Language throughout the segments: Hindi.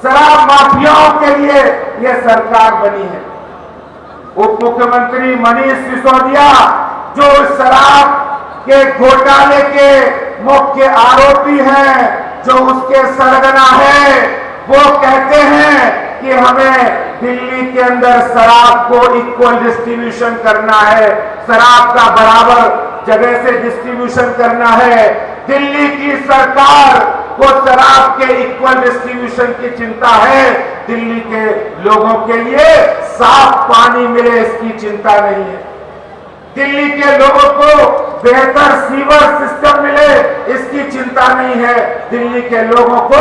शराब माफियाओं के लिए यह सरकार बनी है। उप मुख्यमंत्री मनीष सिसोदिया जो शराब के घोटाले के मुख्य आरोपी हैं, जो उसके सरगना है, वो कहते हैं कि हमें दिल्ली के अंदर शराब को इक्वल डिस्ट्रीब्यूशन करना है, शराब का बराबर जगह से डिस्ट्रीब्यूशन करना है। दिल्ली की सरकार को शराब के इक्वल डिस्ट्रीब्यूशन की चिंता है, दिल्ली के लोगों के लिए साफ पानी मिले इसकी चिंता नहीं है, दिल्ली के लोगों को बेहतर सीवर सिस्टम मिले इसकी चिंता नहीं है, दिल्ली के लोगों को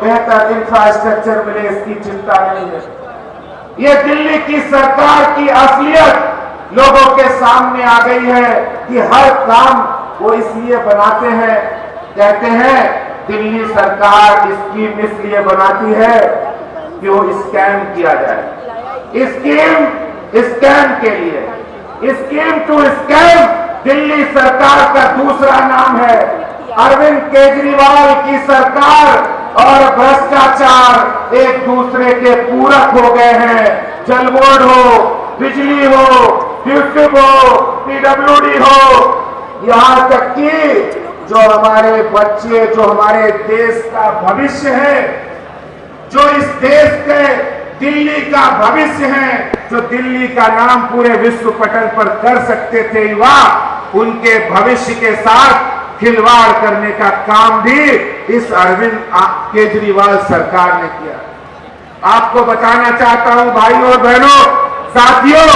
बेहतर इंफ्रास्ट्रक्चर मिले इसकी चिंता नहीं है। ये दिल्ली की सरकार की असलियत लोगों के सामने आ गई है कि हर काम वो इसलिए बनाते हैं, कहते हैं दिल्ली सरकार स्कीम इसलिए बनाती है कि वो स्कैम किया जाए। स्कैम के लिए स्कीम टू स्कैम दिल्ली सरकार का दूसरा नाम है। अरविंद केजरीवाल की सरकार और भ्रष्टाचार एक दूसरे के पूरक हो गए हैं। जल बोर्ड हो, बिजली हो, ट्यूब हो, पीडब्ल्यूडी हो, यहाँ तक कि जो हमारे बच्चे, जो हमारे देश का भविष्य है, जो इस देश के दिल्ली का भविष्य है, जो दिल्ली का नाम पूरे विश्व पटल पर कर सकते थे युवा, उनके भविष्य के साथ खिलवाड़ करने का काम भी इस अरविंद केजरीवाल सरकार ने किया। आपको बताना चाहता हूं भाइयों और बहनों, साथियों,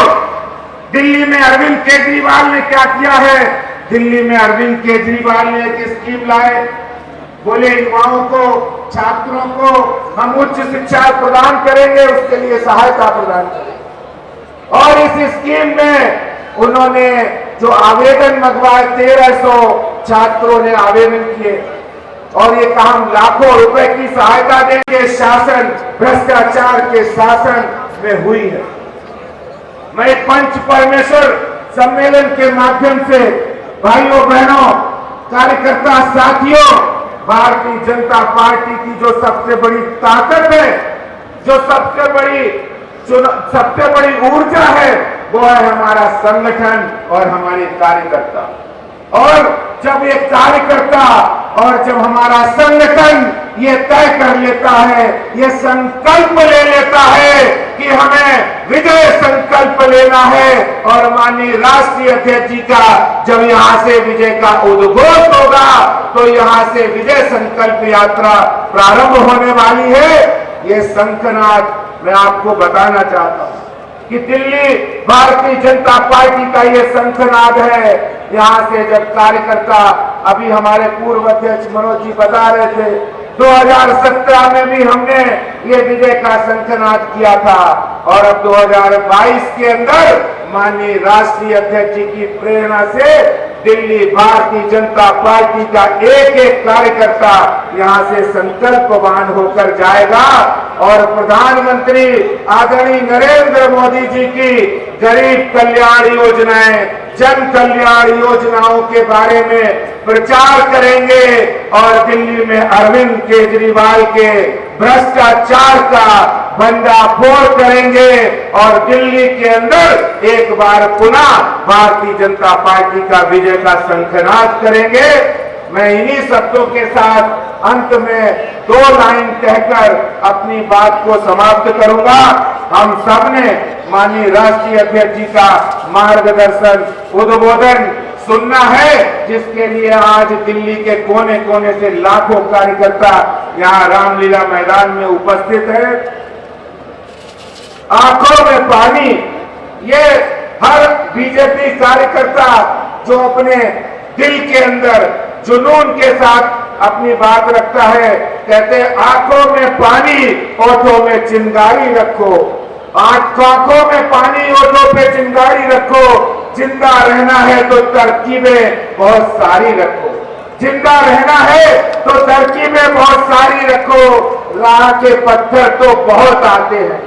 दिल्ली में अरविंद केजरीवाल ने क्या किया है। दिल्ली में अरविंद केजरीवाल ने एक स्कीम लाए, बोले युवाओं को, छात्रों को हम उच्च शिक्षा प्रदान करेंगे, उसके लिए सहायता प्रदान करेंगे। और इस स्कीम में उन्होंने जो आवेदन मंगवाए, 1300 छात्रों ने आवेदन किए और ये काम लाखों रुपए की सहायता देंगे शासन, भ्रष्टाचार के शासन में हुई है। मैं पंच परमेश्वर सम्मेलन के माध्यम से भाइयों बहनों, कार्यकर्ता साथियों, भारतीय जनता पार्टी की जो सबसे बड़ी ताकत है, जो सबसे बड़ी ऊर्जा है, वो है हमारा संगठन और हमारे कार्यकर्ता। और जब ये कार्यकर्ता और जब हमारा संगठन ये तय कर लेता है, ये संकल्प ले लेता है कि हमें विजय संकल्प लेना है, और माननीय राष्ट्रीय अध्यक्ष जी का जब यहाँ से विजय का उद्घोष होगा तो यहाँ से विजय संकल्प यात्रा प्रारंभ होने वाली है। ये शंखनाद मैं आपको बताना चाहता हूँ कि दिल्ली भारतीय जनता पार्टी का ये शंखनाद है। यहाँ से जब कार्यकर्ता, अभी हमारे पूर्व अध्यक्ष मनोज जी बता रहे थे, 2017 में भी हमने ये विजय का शंखनाद किया था, और अब 2022 के अंदर माननीय राष्ट्रीय अध्यक्ष जी की प्रेरणा से दिल्ली भारतीय जनता पार्टी का एक एक कार्यकर्ता यहाँ से संकल्पवान होकर जाएगा और प्रधानमंत्री आदरणीय नरेंद्र मोदी जी की गरीब कल्याण योजनाएं, जन कल्याण योजनाओं के बारे में प्रचार करेंगे और दिल्ली में अरविंद केजरीवाल के भ्रष्टाचार का भंडाफोड़ करेंगे और दिल्ली के अंदर एक बार पुनः भारतीय जनता पार्टी का विजय का शंखनाद करेंगे। मैं इन्हीं शब्दों के साथ अंत में 2 लाइन कहकर अपनी बात को समाप्त करूंगा। हम सबने माननीय राष्ट्रीय अध्यक्ष जी का मार्गदर्शन, उद्बोधन सुनना है, जिसके लिए आज दिल्ली के कोने कोने से लाखों कार्यकर्ता यहाँ रामलीला मैदान में उपस्थित है। आंखों में पानी, ये हर बीजेपी कार्यकर्ता जो अपने दिल के अंदर जुनून के साथ अपनी बात रखता है, कहते हैं आंखों में पानी, ओठों में चिंगारी रखो। आंखों में पानी, ओठों पे चिंगारी रखो। जिंदा रहना है तो तरकीबें बहुत सारी रखो। जिंदा रहना है तो तरकीबें बहुत सारी रखो। राह के पत्थर तो बहुत आते हैं,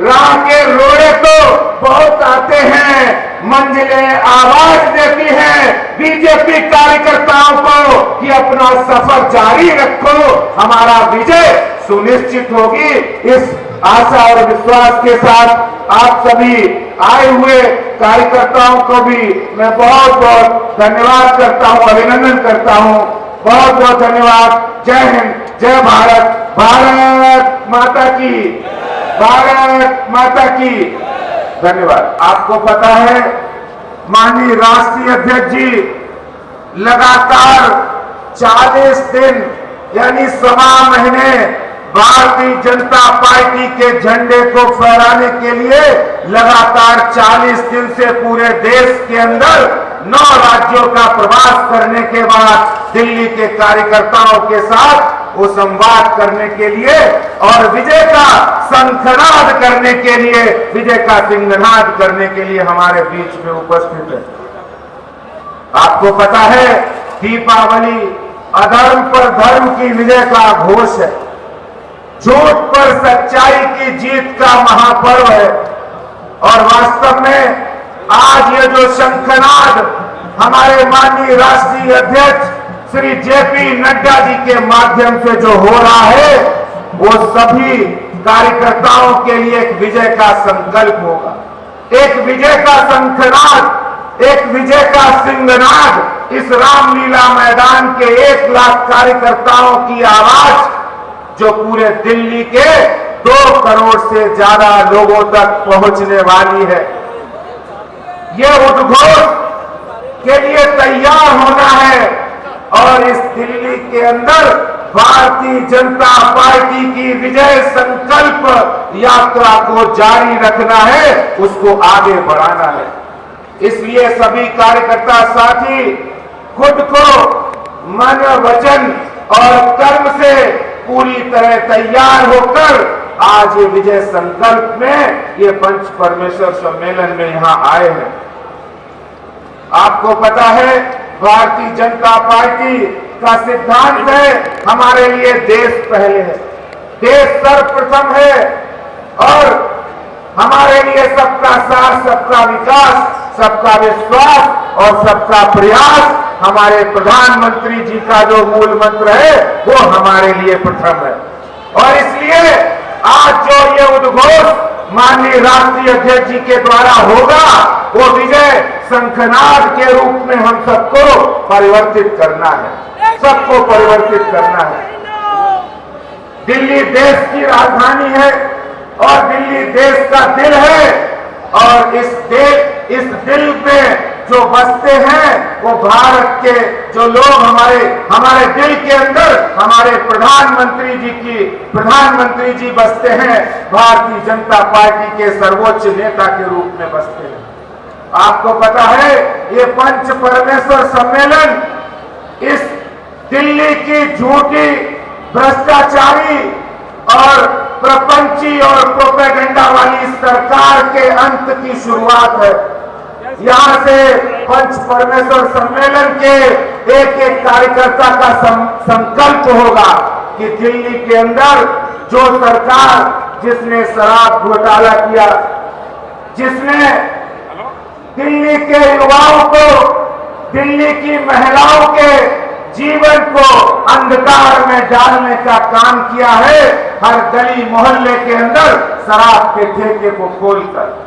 राह के रोड़े तो बहुत आते हैं, मंजिलें आवाज देती हैं बीजेपी कार्यकर्ताओं को कि अपना सफर जारी रखो, हमारा विजय सुनिश्चित होगी। इस आशा और विश्वास के साथ आप सभी आए हुए कार्यकर्ताओं को भी मैं बहुत बहुत धन्यवाद करता हूं, अभिनंदन करता हूं। बहुत बहुत धन्यवाद। जय हिंद, जय भारत, भारत माता की, भारत माता की। धन्यवाद। आपको पता है माननीय राष्ट्रीय अध्यक्ष जी लगातार 40 दिन यानी 1.25 महीने भारतीय जनता पार्टी के झंडे को फहराने के लिए लगातार 40 दिन से पूरे देश के अंदर 9 राज्यों का प्रवास करने के बाद दिल्ली के कार्यकर्ताओं के साथ वो संवाद करने के लिए और विजय का शंखनाद करने के लिए, विजय का सिंहनाद करने के लिए हमारे बीच में उपस्थित है। आपको पता है दीपावली अधर्म पर धर्म की विजय का घोष है, झूठ पर सच्चाई की जीत का महापर्व है। और वास्तव में आज ये जो शंखनाद हमारे माननीय राष्ट्रीय अध्यक्ष श्री जेपी नड्डा जी के माध्यम से जो हो रहा है वो सभी कार्यकर्ताओं के लिए एक विजय का संकल्प होगा, एक विजय का शंखनाद, एक विजय का सिंहनाद। इस रामलीला मैदान के 1 लाख कार्यकर्ताओं की आवाज जो पूरे दिल्ली के 2 करोड़ से ज्यादा लोगों तक पहुंचने वाली है। ये उद्घोष के लिए तैयार होना है और इस दिल्ली के अंदर भारतीय जनता पार्टी की विजय संकल्प यात्रा को जारी रखना है, उसको आगे बढ़ाना है। इसलिए सभी कार्यकर्ता साथी खुद को मन, वचन और कर्म से पूरी तरह तैयार होकर आज ये विजय संकल्प में ये पंच परमेश्वर सम्मेलन में यहां आए हैं। आपको पता है भारतीय जनता पार्टी का सिद्धांत है हमारे लिए देश पहले है, देश सर्वप्रथम है और हमारे लिए सबका साथ, सबका विकास, सबका विश्वास और सबका प्रयास हमारे प्रधानमंत्री जी का जो मूल मंत्र है वो हमारे लिए प्रथम है। और इसलिए आज जो ये उद्घोष माननीय राष्ट्रीय अध्यक्ष जी के द्वारा होगा वो विजय शंखनाद के रूप में हम सबको परिवर्तित करना है, सबको परिवर्तित करना है। दिल्ली देश की राजधानी है और दिल्ली देश का दिल है और इस दिल में जो बसते हैं वो भारत के जो लोग हमारे दिल के अंदर हमारे प्रधानमंत्री जी बसते हैं, भारतीय जनता पार्टी के सर्वोच्च नेता के रूप में बसते हैं। आपको पता है ये पंच परमेश्वर सम्मेलन इस दिल्ली की झूठी, भ्रष्टाचारी और प्रपंची और प्रोपेगेंडा वाली सरकार के अंत की शुरुआत है। यहां से पंच परमेश्वर सम्मेलन के एक एक कार्यकर्ता का संकल्प होगा कि दिल्ली के अंदर जो सरकार जिसने शराब घोटाला किया, जिसने दिल्ली के युवाओं को, दिल्ली की महिलाओं के जीवन को अंधकार में डालने का काम किया है, हर गली मोहल्ले के अंदर शराब के ठेके को खोलकर